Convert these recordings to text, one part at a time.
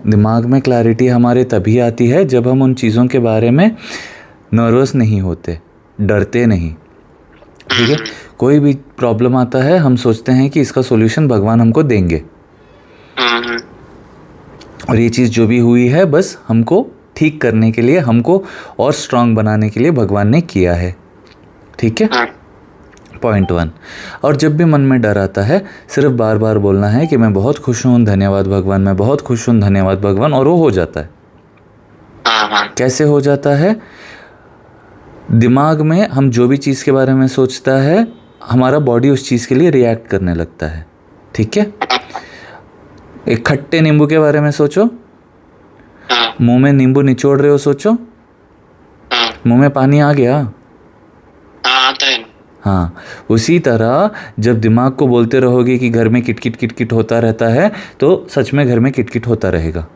दिमाग में क्लैरिटी हमारे तभी आती है जब हम उन चीज़ों के बारे में नर्वस नहीं होते, डरते नहीं। ठीक है, कोई भी प्रॉब्लम आता है हम सोचते हैं कि इसका सॉल्यूशन भगवान हमको देंगे, और ये चीज़ जो भी हुई है बस हमको ठीक करने के लिए, हमको और स्ट्रांग बनाने के लिए भगवान ने किया है। ठीक है, पॉइंट 1। और जब भी मन में डर आता है सिर्फ बार बार बोलना है कि मैं बहुत खुश हूँ, धन्यवाद भगवान, मैं बहुत खुश हूँ, धन्यवाद भगवान, और वो हो जाता है। कैसे हो जाता है? दिमाग में हम जो भी चीज़ के बारे में सोचता है हमारा बॉडी उस चीज़ के लिए रिएक्ट करने लगता है। ठीक है, एक खट्टे नींबू के बारे में सोचो, मुंह में नींबू निचोड़ रहे हो, सोचो मुंह में पानी आ गया। आता है। हाँ, उसी तरह जब दिमाग को बोलते रहोगे कि घर में किटकिट किटकिट होता रहता है तो सच में घर में किटकिट होता रहेगा।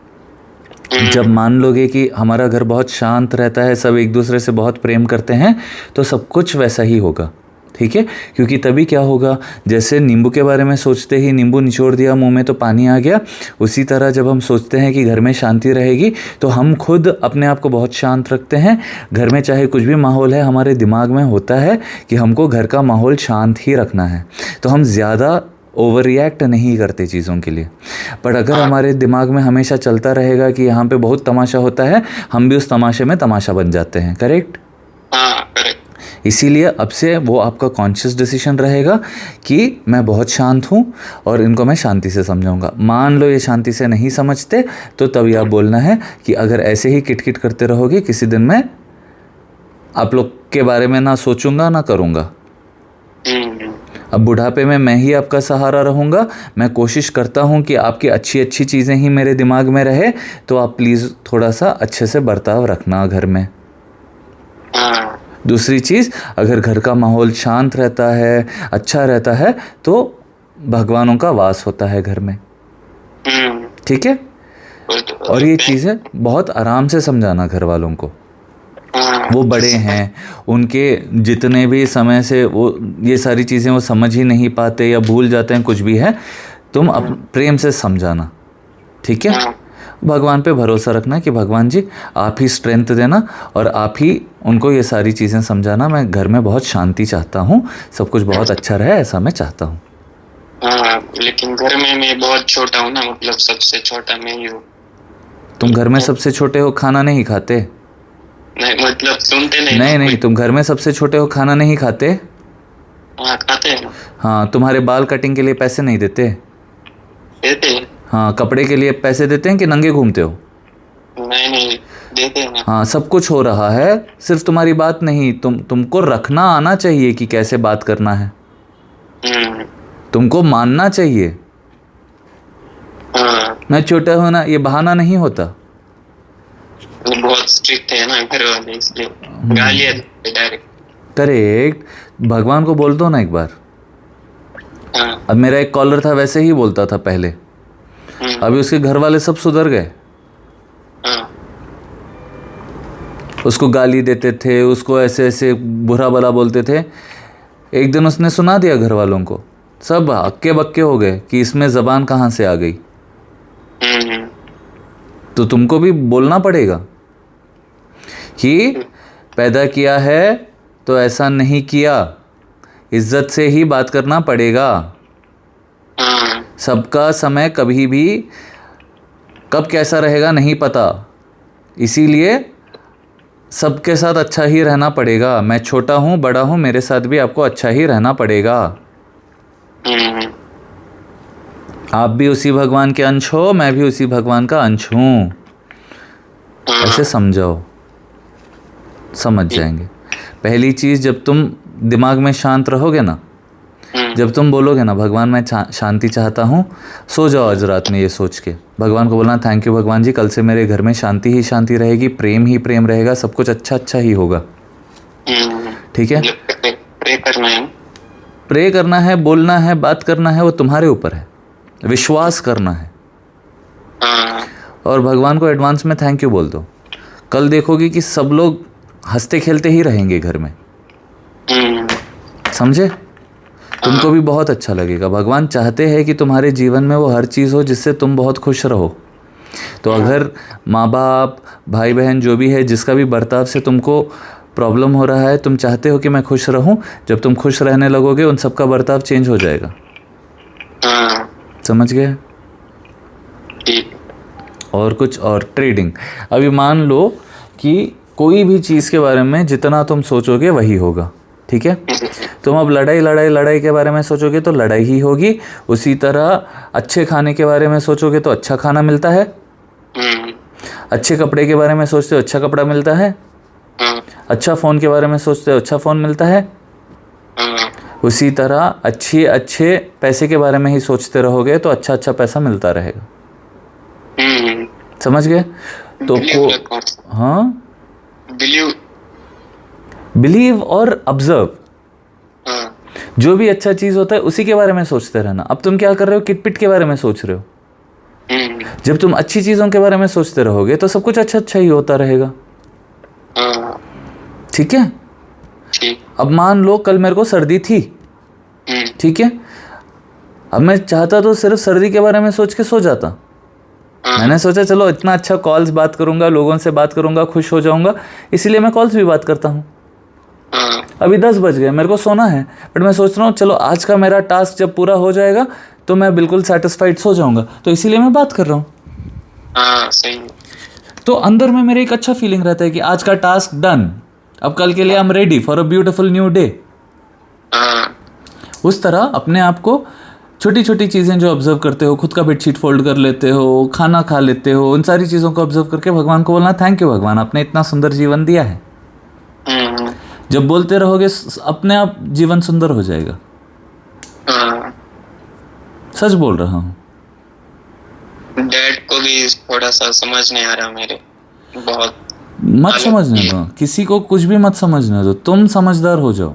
जब मान लोगे कि हमारा घर बहुत शांत रहता है, सब एक दूसरे से बहुत प्रेम करते हैं, तो सब कुछ वैसा ही होगा। ठीक है, क्योंकि तभी क्या होगा, जैसे नींबू के बारे में सोचते ही नींबू निचोड़ दिया मुंह में तो पानी आ गया, उसी तरह जब हम सोचते हैं कि घर में शांति रहेगी तो हम खुद अपने आप को बहुत शांत रखते हैं। घर में चाहे कुछ भी माहौल है, हमारे दिमाग में होता है कि हमको घर का माहौल शांत ही रखना है, तो हम ज़्यादा ओवर रिएक्ट नहीं करते चीज़ों के लिए। पर अगर हमारे दिमाग में हमेशा चलता रहेगा कि यहाँ पे बहुत तमाशा होता है, हम भी उस तमाशे में तमाशा बन जाते हैं। करेक्ट? इसीलिए अब से वो आपका कॉन्शियस डिसीजन रहेगा कि मैं बहुत शांत हूँ और इनको मैं शांति से समझाऊंगा। मान लो ये शांति से नहीं समझते तो तभी आप बोलना है कि अगर ऐसे ही किटकिट करते रहोगे किसी दिन मैं आप लोग के बारे में ना सोचूंगा ना करूँगा। अब बुढ़ापे में मैं ही आपका सहारा रहूँगा। मैं कोशिश करता हूँ कि आपकी अच्छी अच्छी चीज़ें ही मेरे दिमाग में रहे, तो आप प्लीज़ थोड़ा सा अच्छे से बर्ताव रखना घर में। दूसरी चीज़, अगर घर का माहौल शांत रहता है, अच्छा रहता है, तो भगवानों का वास होता है घर में। ठीक है, और ये चीज़ें बहुत आराम से समझाना घर वालों को। वो बड़े हैं, उनके जितने भी समय से वो ये सारी चीज़ें वो समझ ही नहीं पाते या भूल जाते हैं, कुछ भी है, तुम प्रेम से समझाना। ठीक है, भगवान पे भरोसा रखना कि भगवान जी आप ही स्ट्रेंथ देना और आप ही उनको ये सारी चीज़ें समझाना। मैं घर में बहुत शांति चाहता हूँ, सब कुछ बहुत अच्छा रहे, ऐसा मैं चाहता हूँ। लेकिन घर में मैं बहुत छोटा हूँ ना, मतलब सबसे छोटा मैं ही हूँ। तुम घर में सबसे छोटे हो, खाना नहीं खाते? नहीं, मतलब सुनते नहीं। नहीं, तुम घर में सबसे छोटे हो, खाना नहीं खाते? खाते हैं। हाँ, तुम्हारे बाल कटिंग के लिए पैसे नहीं देते? देते हैं। हाँ, कपड़े के लिए पैसे देते हैं कि नंगे घूमते हो? नहीं देते हैं। हाँ, सब कुछ हो रहा है, सिर्फ तुम्हारी बात नहीं, तुमको रखना आना चाहिए कि कैसे बात करना है। तुमको मानना चाहिए। मैं छोटा हूँ ना, ये बहाना नहीं होता। बहुत स्ट्रिक्ट है ना घर वाले, इसलिए गालियाँ देते डायरेक्ट। करेक्ट, भगवान को बोल दो ना एक बार। अब मेरा एक कॉलर था, वैसे ही बोलता था पहले, अभी उसके घर वाले सब सुधर गए। उसको गाली देते थे, उसको ऐसे ऐसे बुरा भला बोलते थे। एक दिन उसने सुना दिया घर वालों को, सब हक्के बक्के हो गए कि इसमें ज़बान कहाँ से आ गई। तो तुमको भी बोलना पड़ेगा कि पैदा किया है तो ऐसा नहीं किया, इज्जत से ही बात करना पड़ेगा। सबका समय कभी भी कब कैसा रहेगा नहीं पता, इसीलिए सबके साथ अच्छा ही रहना पड़ेगा। मैं छोटा हूँ बड़ा हूँ, मेरे साथ भी आपको अच्छा ही रहना पड़ेगा। आप भी उसी भगवान के अंश हो, मैं भी उसी भगवान का अंश हूँ। ऐसे समझाओ, समझ जाएंगे। पहली चीज़, जब तुम दिमाग में शांत रहोगे ना, जब तुम बोलोगे ना भगवान मैं शांति चाहता हूँ, सो जाओ आज रात में ये सोच के, भगवान को बोलना थैंक यू भगवान जी, कल से मेरे घर में शांति ही शांति रहेगी, प्रेम ही प्रेम रहेगा, सब कुछ अच्छा अच्छा ही होगा। ठीक है, प्रे करना है, प्रे करना है, बोलना है, बात करना है, वो तुम्हारे ऊपर है। विश्वास करना है और भगवान को एडवांस में थैंक यू बोल दो। कल देखोगे कि सब लोग हंसते खेलते ही रहेंगे घर में। समझे? तुमको भी बहुत अच्छा लगेगा। भगवान चाहते हैं कि तुम्हारे जीवन में वो हर चीज़ हो जिससे तुम बहुत खुश रहो। तो अगर माँ बाप, भाई बहन जो भी है, जिसका भी बर्ताव से तुमको प्रॉब्लम हो रहा है, तुम चाहते हो कि मैं खुश रहूं, जब तुम खुश रहने लगोगे उन सबका बर्ताव चेंज हो जाएगा। हाँ समझ गए? ठीक। और कुछ और ट्रेडिंग। अभी मान लो कि कोई भी चीज़ के बारे में जितना तुम सोचोगे वही होगा, ठीक है? तुम अब लड़ाई के बारे में सोचोगे तो लड़ाई ही होगी। उसी तरह अच्छे खाने के बारे में सोचोगे तो अच्छा खाना मिलता है। अच्छे कपड़े के बारे में सोचते हो अच्छा कपड़ा मिलता है। अच्छा फ़ोन के बारे में सोचते हो अच्छा फ़ोन मिलता है। उसी तरह अच्छे पैसे के बारे में ही सोचते रहोगे तो अच्छा पैसा मिलता रहेगा। समझ गए? तो हाँ, बिलीव और ऑब्जर्व। जो भी अच्छा चीज होता है उसी के बारे में सोचते रहना। अब तुम क्या कर रहे हो, किटपिट के बारे में सोच रहे हो। जब तुम अच्छी चीजों के बारे में सोचते रहोगे तो सब कुछ अच्छा ही होता रहेगा। ठीक है? अब मान लो कल मेरे को सर्दी थी, ठीक है? अब मैं चाहता तो सिर्फ सर्दी के बारे में सोच के सो जाता। मैंने सोचा चलो इतना अच्छा कॉल्स बात करूंगा, लोगों से बात करूंगा, खुश हो जाऊंगा, इसीलिए मैं कॉल्स भी बात करता हूँ। अभी 10 बज गए, मेरे को सोना है, बट मैं सोच रहा हूँ चलो आज का मेरा टास्क जब पूरा हो जाएगा तो मैं बिल्कुल सेटिस्फाइड सो जाऊंगा, तो इसीलिए मैं बात कर रहा हूँ। सही। तो अंदर में मेरे एक अच्छा फीलिंग रहता है कि आज का टास्क डन, अब कल के लिए I am ready for a beautiful new day. उस तरह अपने आप को छोटी छोटी चीज़ें जो ऑब्जर्व करते हो, खुद का बेडशीट फोल्ड कर लेते हो, खाना खा लेते हो, उन सारी चीज़ों को ऑब्जर्व करके भगवान को बोलना थैंक यू भगवान, आपने इतना सुंदर जीवन दिया है। जब बोलते रहोगे अपने आप जीवन सुंदर हो जाएगा। सच बोल रहा हूँ। डैड को भी थोड़ा सा समझ नहीं आ रहा मेरे, बहुत मत समझने दो, किसी को कुछ भी मत समझने दो, तुम समझदार हो जाओ।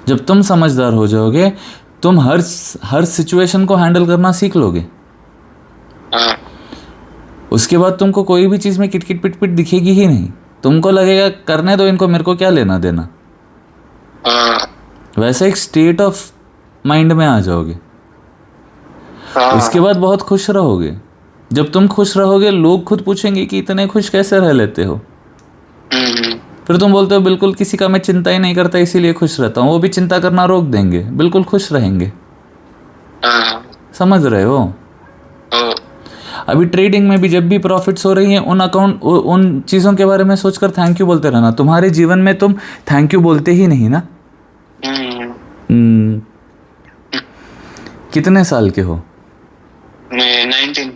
जब तुम समझदार हो जाओगे तुम हर सिचुएशन को हैंडल करना सीख लोगे। उसके बाद तुमको कोई भी चीज़ में किटकिट पिटपिट दिखेगी ही नहीं। तुमको लगेगा करने दो इनको, मेरे को क्या लेना देना। वैसे एक स्टेट ऑफ माइंड में आ जाओगे। उसके बाद बहुत खुश रहोगे। जब तुम खुश रहोगे लोग खुद पूछेंगे कि इतने खुश कैसे रह लेते हो। फिर तुम बोलते हो बिल्कुल किसी का मैं चिंता ही नहीं करता इसीलिए खुश रहता हूँ। वो भी चिंता करना रोक देंगे, बिल्कुल खुश रहेंगे। समझ रहे हो? अभी ट्रेडिंग में भी जब भी प्रॉफिट्स हो रही हैं उन चीज़ों के बारे में सोचकर थैंक यू बोलते रहना। तुम्हारे जीवन में तुम थैंक यू बोलते ही नहीं ना। कितने साल के हो? मैं 19।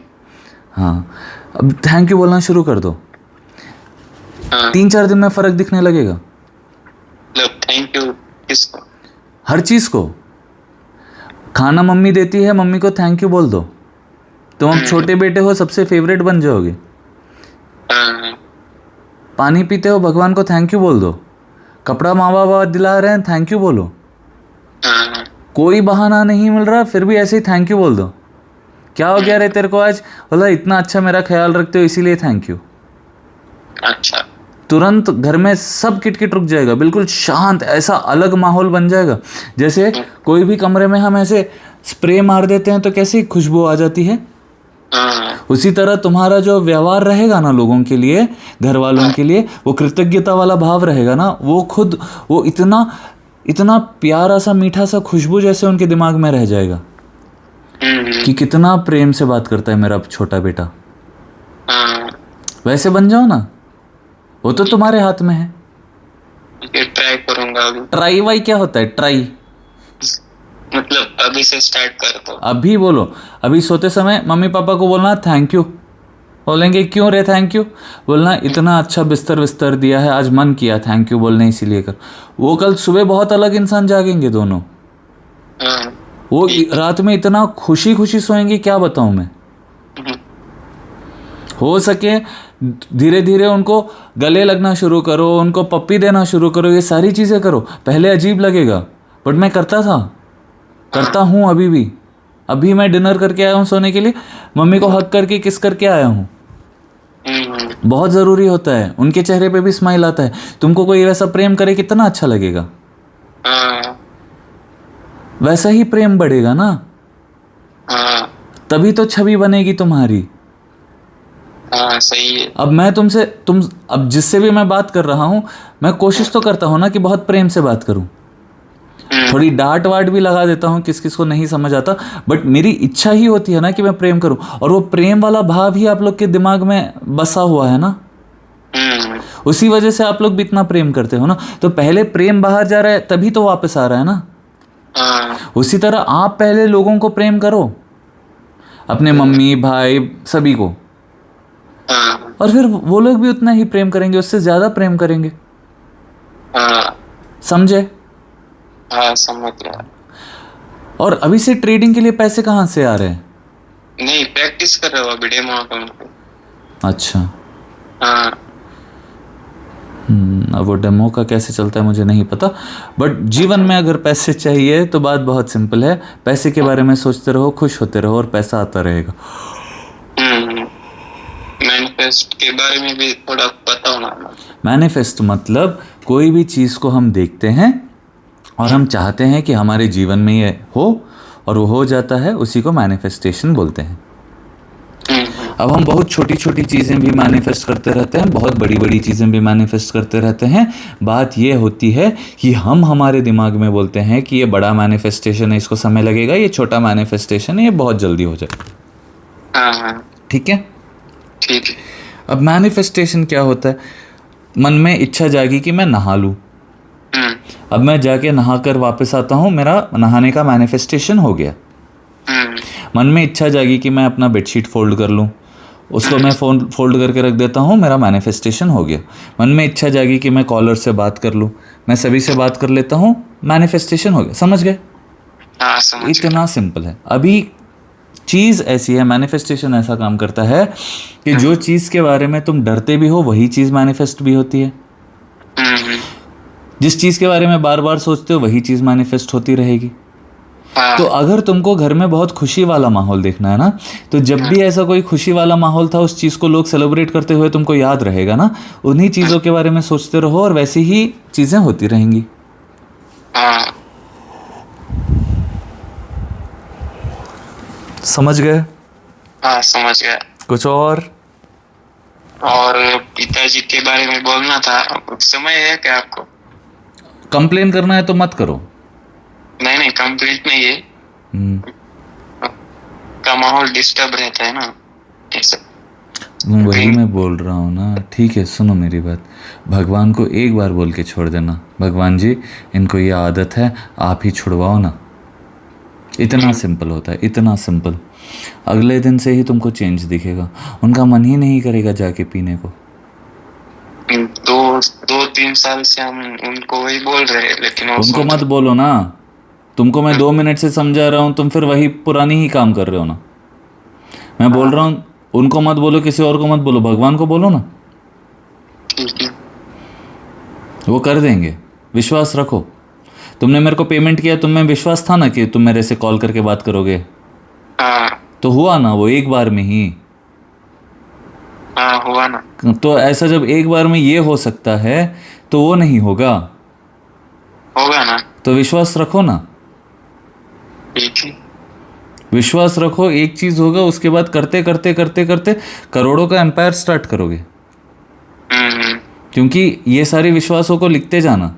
हाँ, अब थैंक यू बोलना शुरू कर दो। 3-4 दिन में फर्क दिखने लगेगा। थैंक यू किसको? हर चीज को। खाना मम्मी देती है, मम्मी को थैंक यू बोल दो। तुम अब छोटे बेटे हो, सबसे फेवरेट बन जाओगे। पानी पीते हो, भगवान को थैंक यू बोल दो। कपड़ा माँ बाप दिला रहे हैं, थैंक यू बोलो। कोई बहाना नहीं मिल रहा फिर भी ऐसे ही थैंक यू बोल दो। क्या हो गया रे तेरे को आज? बोला इतना अच्छा मेरा ख्याल रखते हो इसीलिए थैंक यू। अच्छा। तुरंत घर में सब किटकिट रुक जाएगा, बिल्कुल शांत, ऐसा अलग माहौल बन जाएगा। जैसे कोई भी कमरे में हम ऐसे स्प्रे मार देते हैं तो कैसी खुशबू आ जाती है, उसी तरह तुम्हारा जो व्यवहार रहेगा ना लोगों के लिए, घर वालों के लिए, वो कृतज्ञता वाला भाव रहेगा ना, वो खुद वो इतना प्यारा सा मीठा सा खुशबू जैसे उनके दिमाग में रह जाएगा कि कितना प्रेम से बात करता है मेरा छोटा बेटा। वैसे बन जाओ ना, वो तो तुम्हारे हाथ में है। ट्राई करूंगा अभी। ट्राई वाई क्या होता है? ट्राई मतलब अभी से स्टार्ट कर दो। अभी बोलो। अभी सोते समय मम्मी पापा को बोलना थैंक यू। बोलेंगे क्यों रे थैंक यू? बोलना इतना अच्छा बिस्तर दिया है, आज मन किया थैंक यू बोलने इसीलिए कर। वो कल सुबह बहुत अलग इंसान जागेंगे दोनों। वो रात में इतना खुशी सोएंगे, क्या बताऊं मैं। हो सके धीरे धीरे उनको गले लगना शुरू करो, उनको पप्पी देना शुरू करो, ये सारी चीज़ें करो। पहले अजीब लगेगा बट मैं करता हूँ अभी भी। अभी मैं डिनर करके आया हूँ सोने के लिए, मम्मी को हक करके किस करके आया हूँ। बहुत ज़रूरी होता है, उनके चेहरे पे भी स्माइल आता है। तुमको कोई वैसा प्रेम करे कितना अच्छा लगेगा, वैसा ही प्रेम बढ़ेगा ना। तभी तो छवि बनेगी तुम्हारी। हाँ सही है। अब मैं अब जिससे भी मैं बात कर रहा हूँ, मैं कोशिश तो करता हूँ ना कि बहुत प्रेम से बात करूँ, थोड़ी डांट वाट भी लगा देता हूँ किस किस को नहीं समझ आता, बट मेरी इच्छा ही होती है ना कि मैं प्रेम करूँ, और वो प्रेम वाला भाव ही आप लोग के दिमाग में बसा हुआ है ना, उसी वजह से आप लोग भी इतना प्रेम करते हो ना। तो पहले प्रेम बाहर जा रहा है तभी तो वापस आ रहा है ना। हाँ उसी तरह आप पहले लोगों को प्रेम करो, अपने मम्मी भाई सभी को, हाँ और फिर वो लोग भी उतना ही प्रेम करेंगे, उससे ज़्यादा प्रेम करेंगे। हाँ समझे? हाँ समझ गया। और अभी से ट्रेडिंग के लिए पैसे कहाँ से आ रहे हैं? नहीं, प्रैक्टिस कर रहा हूँ अभी डेमो अकाउंट पे। अच्छा। हाँ अब वो डेमो का कैसे चलता है मुझे नहीं पता, बट जीवन में अगर पैसे चाहिए तो बात बहुत सिंपल है, पैसे के बारे में सोचते रहो, खुश होते रहो, और पैसा आता रहेगा। मैनिफेस्ट के बारे में भी थोड़ा पता होना। मैनिफेस्ट मतलब कोई भी चीज़ को हम देखते हैं और हम चाहते हैं कि हमारे जीवन में ये हो, और वो हो जाता है, उसी को मैनिफेस्टेशन बोलते हैं। अब हम बहुत छोटी छोटी चीज़ें भी मैनिफेस्ट करते रहते हैं, बहुत बड़ी बड़ी चीज़ें भी मैनिफेस्ट करते रहते हैं। बात ये होती है कि हम हमारे दिमाग में बोलते हैं कि ये बड़ा मैनिफेस्टेशन है, इसको समय लगेगा, ये छोटा मैनिफेस्टेशन है, ये बहुत जल्दी हो जाए। हाँ ठीक है। ठीक है। अब मैनिफेस्टेशन क्या होता है? मन में इच्छा जागी कि मैं नहा लूँ, अब मैं जाके नहा कर वापस आता हूँ, मेरा नहाने का मैनिफेस्टेशन हो गया। मन में इच्छा जागी कि मैं अपना बेडशीट फोल्ड कर लूँ, उसको मैं फोल्ड करके रख देता हूँ, मेरा मैनिफेस्टेशन हो गया। मन में इच्छा जागी कि मैं कॉलर से बात कर लूँ, मैं सभी से बात कर लेता हूँ, मैनिफेस्टेशन हो गया। समझ गए? हाँ समझ गया। इतना सिंपल है। अभी चीज़ ऐसी है, मैनिफेस्टेशन ऐसा काम करता है कि जो चीज़ के बारे में तुम डरते भी हो वही चीज़ मैनिफेस्ट भी होती है, जिस चीज़ के बारे में बार बार सोचते हो वही चीज़ मैनिफेस्ट होती रहेगी। तो अगर तुमको घर में बहुत खुशी वाला माहौल देखना है ना, तो जब भी ऐसा कोई खुशी वाला माहौल था, उस चीज़ को लोग सेलिब्रेट करते हुए तुमको याद रहेगा ना, उन्हीं चीज़ों के बारे में सोचते रहो और वैसी ही चीज़ें होती रहेंगी। समझ गए? हाँ समझ गया। कुछ और पिताजी के बारे में बोलना था, समय है क्या आपको? कंप्लेन करना है तो मत करो। नहीं कंप्लीट नहीं है, का माहौल डिस्टर्ब रहता है ना, ऐसा। वही मैं बोल रहा हूँ ना। ठीक है, सुनो मेरी बात, भगवान को एक बार बोल के छोड़ देना, भगवान जी इनको ये आदत है, आप ही छुड़वाओ ना। इतना सिंपल होता है, इतना सिंपल। अगले दिन से ही तुमको चेंज दिखेगा, उनका मन ही नहीं करेगा जाके पीने को। 2-3 साल से हम उनको वही बोल रहे हैं, लेकिन उनको मत बोलो ना, तुमको मैं 2 मिनट से समझा रहा हूँ, तुम फिर वही पुरानी ही काम कर रहे हो ना। मैं बोल रहा हूँ उनको मत बोलो, किसी और को मत बोलो, भगवान को बोलो ना, वो कर देंगे, विश्वास रखो। तुमने मेरे को पेमेंट किया, तुम में विश्वास था ना कि तुम मेरे से कॉल करके बात करोगे, तो हुआ ना वो एक बार में ही। हुआ ना। तो ऐसा जब एक बार में ये हो सकता है तो वो नहीं होगा ना, तो विश्वास रखो ना। ठीक है। विश्वास रखो, एक चीज होगा, उसके बाद करते करते करते करते करोड़ों का एम्पायर स्टार्ट करोगे। क्योंकि ये सारे विश्वासों को लिखते जाना,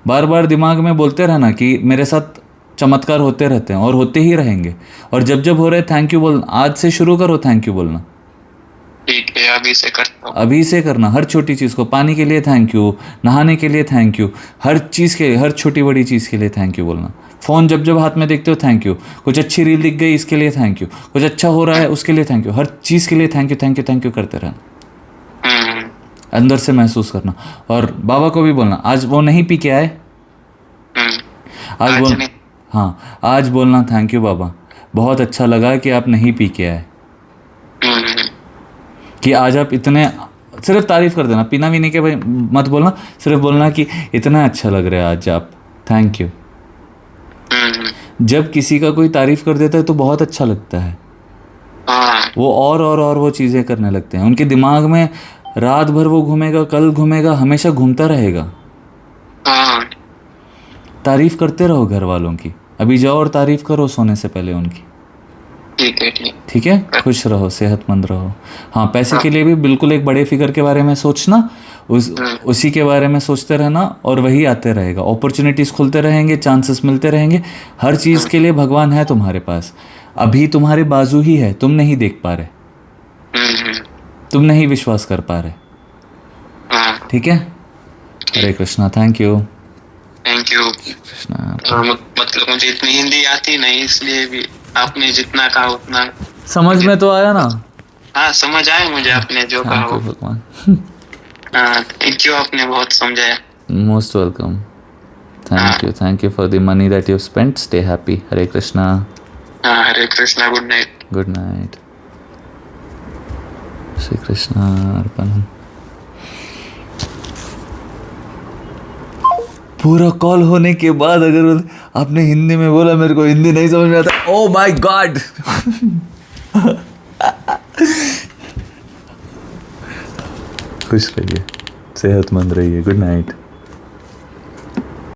बार बार दिमाग में बोलते रहना कि मेरे साथ चमत्कार होते रहते हैं और होते ही रहेंगे, और जब जब हो रहे थैंक यू बोलना, आज से शुरू करो थैंक यू बोलना। ठीक है, अभी से करता हूँ। अभी से करना, हर छोटी चीज़ को, पानी के लिए थैंक यू, नहाने के लिए थैंक यू, हर चीज़ के, हर छोटी बड़ी चीज़ के लिए थैंक यू बोलना। फ़ोन जब जब हाथ में देखते हो थैंक यू, कुछ अच्छी रील दिख गई इसके लिए थैंक यू, कुछ अच्छा हो रहा है उसके लिए थैंक यू, हर चीज़ के लिए thank you thank you thank you करते रहना, अंदर से महसूस करना। और बाबा को भी बोलना, आज वो नहीं पी के आए, आज बोल, हाँ आज बोलना थैंक यू बाबा, बहुत अच्छा लगा कि आप नहीं पी के आए, कि आज आप इतने, सिर्फ तारीफ कर देना, पीना वीने के भाई मत बोलना, सिर्फ बोलना कि इतना अच्छा लग रहा है आज आप, थैंक यू। जब किसी का कोई तारीफ कर देता है तो बहुत अच्छा लगता है, वो और वो चीज़ें करने लगते हैं, उनके दिमाग में रात भर वो घूमेगा, कल घूमेगा, हमेशा घूमता रहेगा। तारीफ करते रहो घर वालों की, अभी जाओ और तारीफ करो सोने से पहले उनकी। ठीक है, ठीक। ठीक है, खुश रहो, सेहतमंद रहो। हाँ, पैसे के लिए भी बिल्कुल एक बड़े फिगर के बारे में सोचना, उसी के बारे में सोचते रहना, और वही आते रहेगा। अपॉर्चुनिटीज़ खुलते रहेंगे, चांसेस मिलते रहेंगे। हर चीज़ के लिए भगवान है तुम्हारे पास। अभी तुम्हारे बाजू ही है, तुम नहीं देख पा रहे, तुम नहीं विश्वास कर पा रहे। हाँ, ठीक है, Hare Krishna, thank you. Thank you. Krishna, मतलब मुझे इतनी हिंदी आती नहीं, इसलिए भी आपने जितना कहा उतना समझ में तो आया ना? हाँ, समझ आया मुझे आपने जो कहा थैंक यू वो। भगवान। हाँ, थैंक यू, आपने बहुत समझाया। Most welcome. Thank you for the money that you spent. Stay happy. Hare Krishna. हाँ, Hare Krishna, good night. Good night. Shri Krishna अर्पणम। पूरा कॉल होने के बाद अगर आपने हिंदी में बोला, मेरे को हिंदी नहीं समझ में आता, ओ माय गॉड। खुश रहिए, सेहतमंद रहिए। Good night.